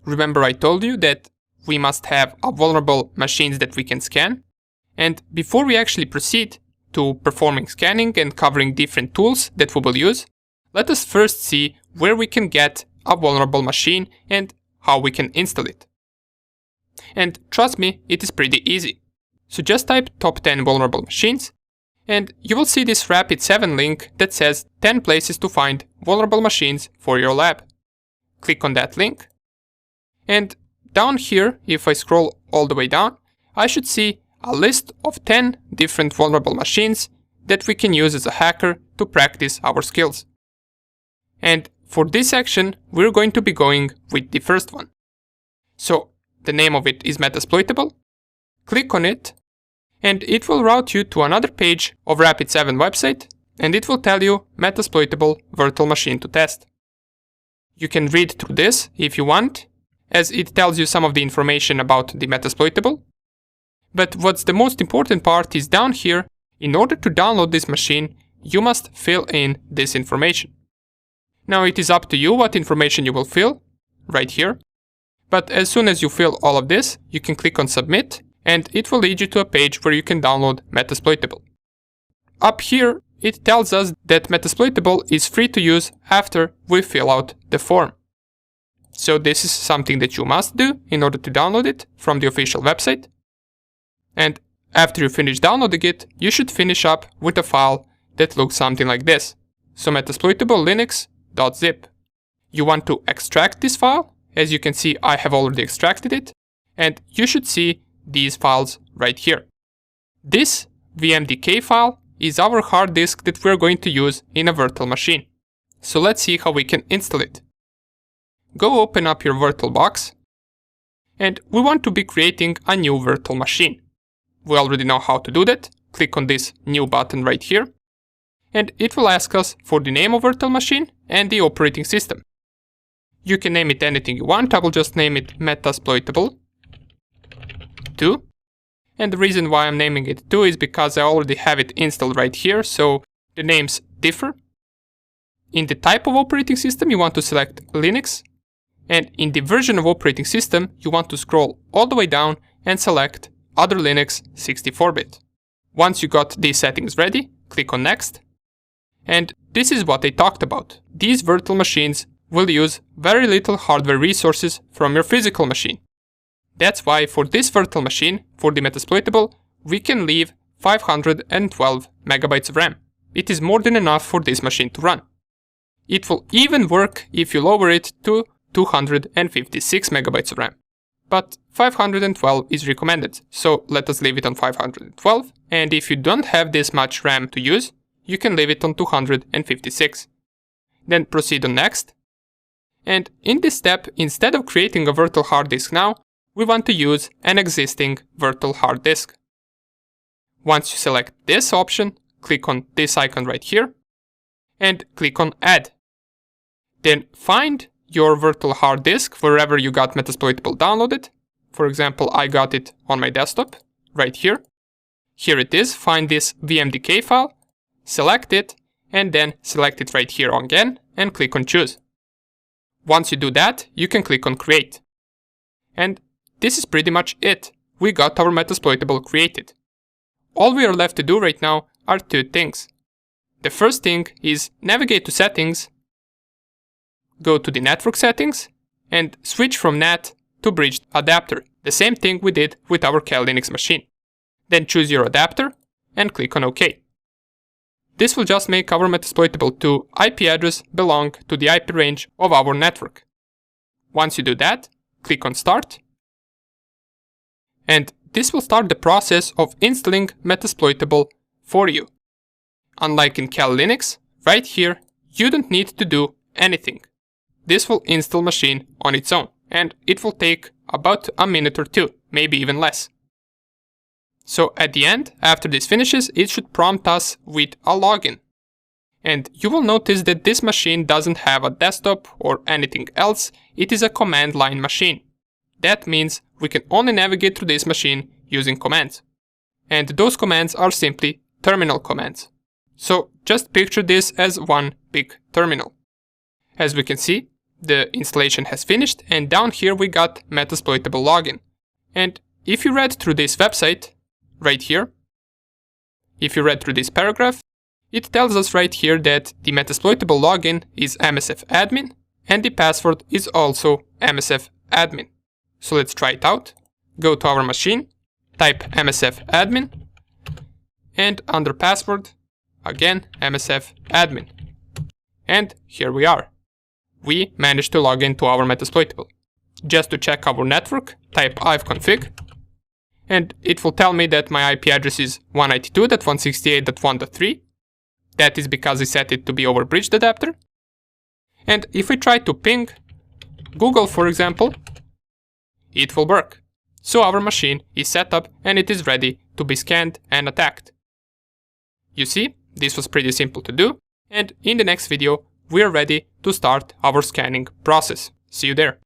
Remember I told you that we must have vulnerable machines that we can scan. And before we actually proceed to performing scanning and covering different tools that we will use, let us first see where we can get a vulnerable machine and how we can install it. And trust me, it is pretty easy. So just type top 10 vulnerable machines, and you will see this Rapid7 link that says 10 places to find vulnerable machines for your lab. Click on that link, and down here, if I scroll all the way down, I should see a list of 10 different vulnerable machines that we can use as a hacker to practice our skills. And for this section, we're going to be going with the first one. So the name of it is Metasploitable. Click on it, and it will route you to another page of Rapid7 website, and it will tell you Metasploitable virtual machine to test. You can read through this if you want, as it tells you some of the information about the Metasploitable. But what's the most important part is down here. In order to download this machine, you must fill in this information. Now it is up to you what information you will fill, right here. But as soon as you fill all of this, you can click on Submit, and it will lead you to a page where you can download Metasploitable. Up here, it tells us that Metasploitable is free to use after we fill out the form. So this is something that you must do in order to download it from the official website. And after you finish downloading it, you should finish up with a file that looks something like this. So Metasploitable linux.zip. You want to extract this file. As you can see, I have already extracted it, and you should see these files right here. This vmdk file is our hard disk that we're going to use in a virtual machine. So let's see how we can install it. Go open up your VirtualBox, and we want to be creating a new virtual machine. We already know how to do that. Click on this new button right here, and it will ask us for the name of virtual machine and the operating system. You can name it anything you want. I will just name it Metasploitable 2. And the reason why I'm naming it 2 is because I already have it installed right here, so the names differ. In the type of operating system, you want to select Linux, and in the version of operating system, you want to scroll all the way down and select Other Linux 64-bit. Once you got these settings ready, click on Next. And this is what I talked about. These virtual machines will use very little hardware resources from your physical machine. That's why for this virtual machine, for the Metasploitable, we can leave 512 megabytes of RAM. It is more than enough for this machine to run. It will even work if you lower it to 256 megabytes of RAM. But 512 is recommended, so let us leave it on 512, and if you don't have this much RAM to use, you can leave it on 256. Then proceed on Next. And in this step, instead of creating a virtual hard disk now, we want to use an existing virtual hard disk. Once you select this option, click on this icon right here, and click on Add. Then find your virtual hard disk wherever you got Metasploitable downloaded. For example, I got it on my desktop, right here. Here it is, find this vmdk file, select it, and then select it right here again, and click on Choose. Once you do that, you can click on Create. And this is pretty much it. We got our Metasploitable created. All we are left to do right now are two things. The first thing is navigate to Settings, go to the Network Settings, and switch from NAT to Bridged Adapter, the same thing we did with our Kali Linux machine. Then choose your adapter and click on OK. This will just make our Metasploitable 2 IP address belong to the IP range of our network. Once you do that, click on Start. And this will start the process of installing Metasploitable for you. Unlike in Kali Linux, right here, you don't need to do anything. This will install machine on its own, and it will take about a minute or two, maybe even less. So at the end, after this finishes, it should prompt us with a login. And you will notice that this machine doesn't have a desktop or anything else, it is a command line machine. That means we can only navigate through this machine using commands. And those commands are simply terminal commands. So just picture this as one big terminal. As we can see, the installation has finished, and down here we got Metasploitable login. And if you read through this website, right here, if you read through this paragraph, it tells us right here that the Metasploitable login is msfadmin, and the password is also msfadmin. So let's try it out. Go to our machine, type msfadmin, and under password, again msfadmin. And here we are. We managed to log into our Metasploitable. Just to check our network, type ivconfig, and it will tell me that my IP address is 192.168.1.3. That is because I set it to be over bridged adapter. And if we try to ping Google, for example, it will work. So our machine is set up and it is ready to be scanned and attacked. You see, this was pretty simple to do, and in the next video we are ready to start our scanning process. See you there.